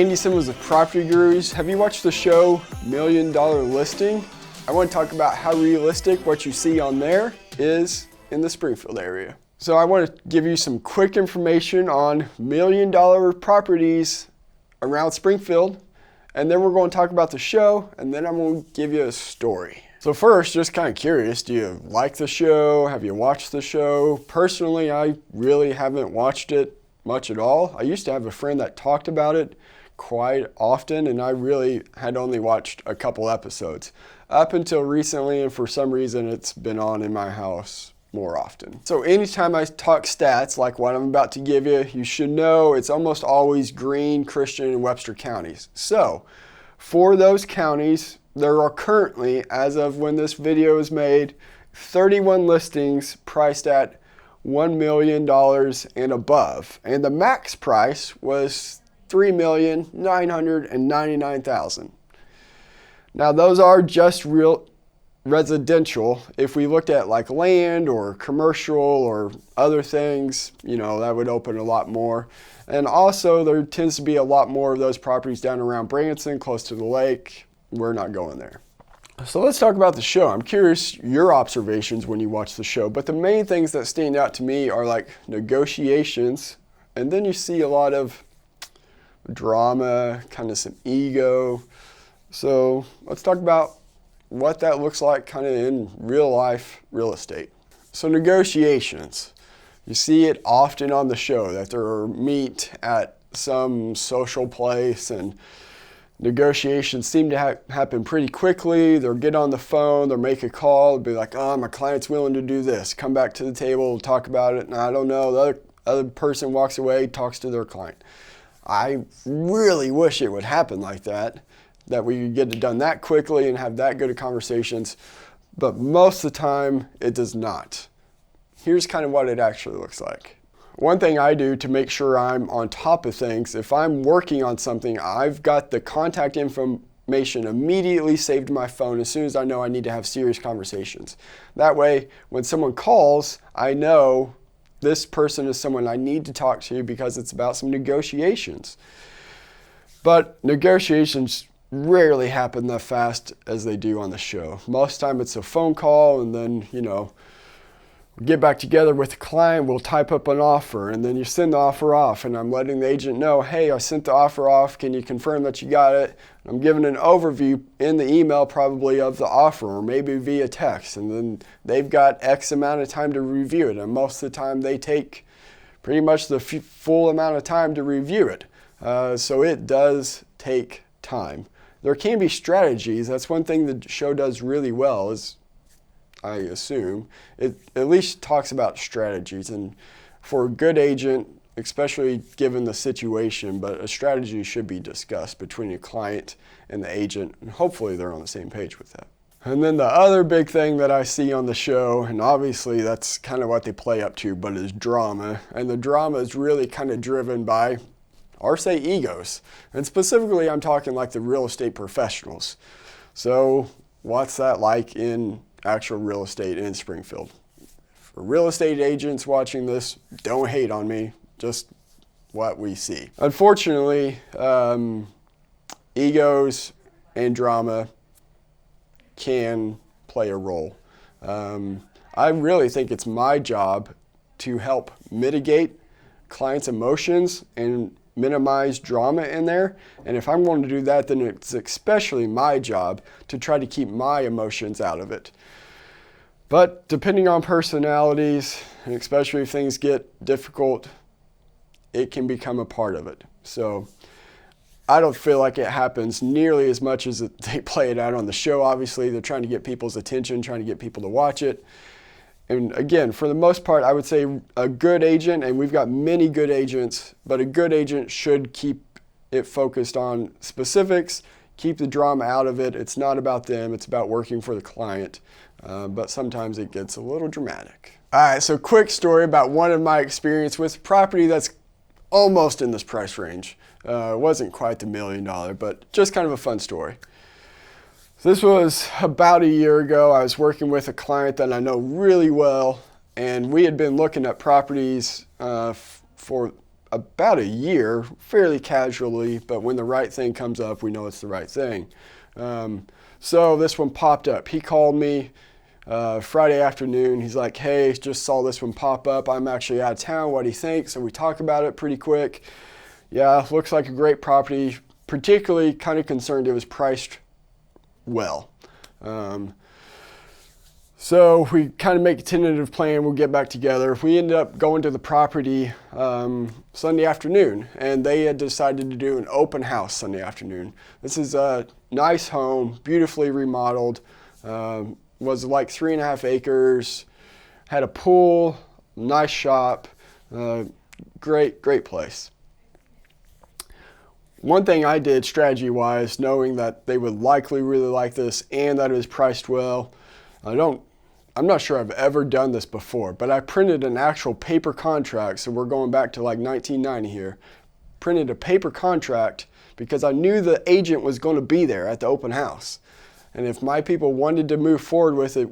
Andy Simmons with Property Gurus. Have you watched the show $1 Million Listing? I want to talk about how realistic what you see on there is in the Springfield area. So I want to give you some quick information on $1 million properties around Springfield, and then we're going to talk about the show, and then I'm going to give you a story. So first, just kind of curious, do you like the show? Have you watched the show? Personally, I really haven't watched it much at all. I used to have a friend that talked about it quite often, and I really had only watched a couple episodes up until recently, and for some reason it's been on in my house more often. So anytime I talk stats like what I'm about to give you, you should know it's almost always Greene, Christian, and Webster counties. So for those counties, there are currently, as of when this video is made, 31 listings priced at $1 million and above. And the max price was $3,999,000. Now those are just real residential. If we looked at like land or commercial or other things, you know, that would open a lot more. And also there tends to be a lot more of those properties down around Branson, close to the lake. We're not going there. So let's talk about the show. I'm curious your observations when you watch the show, but the main things that stand out to me are like negotiations, and then you see a lot of drama, kind of some ego. So let's talk about what that looks like kind of in real life real estate. So negotiations, you see it often on the show that they're meet at some social place, and negotiations seem to happen pretty quickly. They'll get on the phone, they'll make a call, be like, oh, my client's willing to do this. Come back to the table, talk about it, and I don't know, the other person walks away, talks to their client. I really wish it would happen like that we could get it done that quickly and have that good of conversations, but most of the time it does not. Here's kind of what it actually looks like. One thing I do to make sure I'm on top of things, if I'm working on something, I've got the contact information immediately saved to my phone as soon as I know I need to have serious conversations. That way, when someone calls, I know this person is someone I need to talk to because it's about some negotiations. But negotiations rarely happen that fast as they do on the show. Most time it's a phone call, and then, you know, get back together with the client, we'll type up an offer, and then you send the offer off, and I'm letting the agent know, hey, I sent the offer off, can you confirm that you got it? I'm giving an overview in the email probably of the offer, or maybe via text, and then they've got X amount of time to review it, and most of the time they take pretty much the full amount of time to review it. So it does take time. There can be strategies. That's one thing the show does really well, is I assume it at least talks about strategies, and for a good agent, especially given the situation, but a strategy should be discussed between a client and the agent, and hopefully they're on the same page with that. And then the other big thing that I see on the show, and obviously that's kind of what they play up to, but is drama. And the drama is really kind of driven by, or say, egos. And specifically I'm talking like the real estate professionals. So what's that like in actual real estate in Springfield? For real estate agents watching this, don't hate on me, just what we see. Unfortunately, egos and drama can play a role. I really think it's my job to help mitigate clients' emotions and minimize drama in there, and if I'm going to do that, then it's especially my job to try to keep my emotions out of it. But depending on personalities, and especially if things get difficult, it can become a part of it. So I don't feel like it happens nearly as much as they play it out on the show. Obviously, they're trying to get people's attention, trying to get people to watch it. And again, for the most part, I would say a good agent, and we've got many good agents, but a good agent should keep it focused on specifics, keep the drama out of it. It's not about them, it's about working for the client. But sometimes it gets a little dramatic. All right, so quick story about one of my experience with property that's almost in this price range. It wasn't quite the $1 million, but just kind of a fun story. This was about a year ago. I was working with a client that I know really well, and we had been looking at properties for about a year, fairly casually, but when the right thing comes up, we know it's the right thing. So this one popped up. He called me Friday afternoon. He's like, hey, just saw this one pop up. I'm actually out of town. What do you think? So we talk about it pretty quick. Yeah, looks like a great property. Particularly kind of concerned it was priced well. So we kind of make a tentative plan. We'll get back together. We ended up going to the property Sunday afternoon, and they had decided to do an open house Sunday afternoon. This is a nice home, beautifully remodeled. Was like 3.5 acres, had a pool, nice shop, great place. One thing I did strategy-wise, knowing that they would likely really like this and that it was priced well, I'm not sure I've ever done this before, but I printed an actual paper contract, so we're going back to like 1990 here. Printed a paper contract because I knew the agent was going to be there at the open house. And if my people wanted to move forward with it,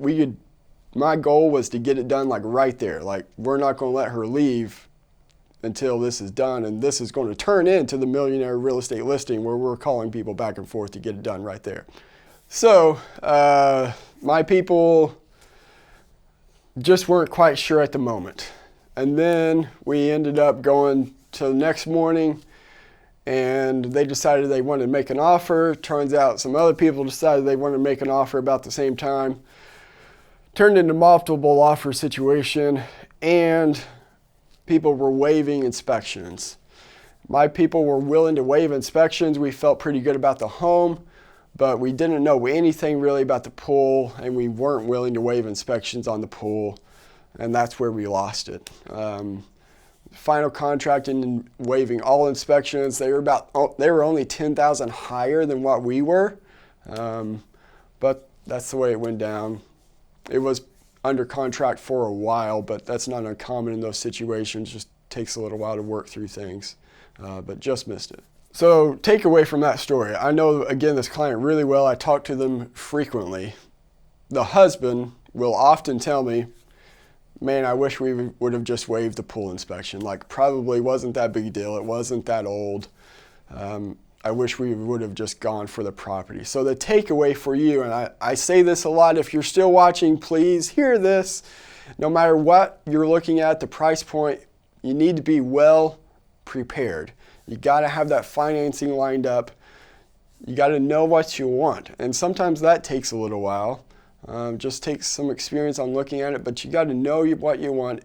my goal was to get it done like right there. Like, we're not going to let her leave until this is done, and this is going to turn into the millionaire real estate listing where we're calling people back and forth to get it done right there. So my people just weren't quite sure at the moment. And then we ended up going to the next morning, and they decided they wanted to make an offer. Turns out some other people decided they wanted to make an offer about the same time. Turned into multiple offer situation, and people were waiving inspections. My people were willing to waive inspections. We felt pretty good about the home, but we didn't know anything really about the pool, and we weren't willing to waive inspections on the pool, and that's where we lost it. Final contract and waiving all inspections, they were only $10,000 higher than what we were, but that's the way it went down. It was under contract for a while, but that's not uncommon in those situations. Just takes a little while to work through things, but just missed it. So take away from that story, I know, again, this client really well. I talk to them frequently. The husband will often tell me, man, I wish we would have just waived the pool inspection. Like, probably wasn't that big a deal. It wasn't that old. I wish we would have just gone for the property. So the takeaway for you, and I say this a lot, if you're still watching, please hear this. No matter what you're looking at, the price point, you need to be well prepared. You got to have that financing lined up. You got to know what you want. And sometimes that takes a little while. Just takes some experience on looking at it, but you got to know what you want,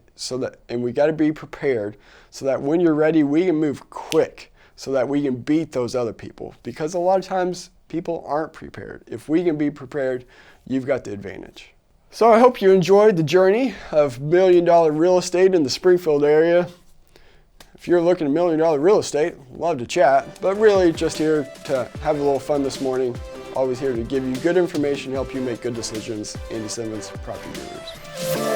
and we got to be prepared so that when you're ready, we can move quick so that we can beat those other people. Because a lot of times people aren't prepared. If we can be prepared, you've got the advantage. So I hope you enjoyed the journey of $1 million real estate in the Springfield area. If you're looking at $1 million real estate, love to chat, but really just here to have a little fun this morning. Always here to give you good information, help you make good decisions. Andy Simmons, Property Gurus.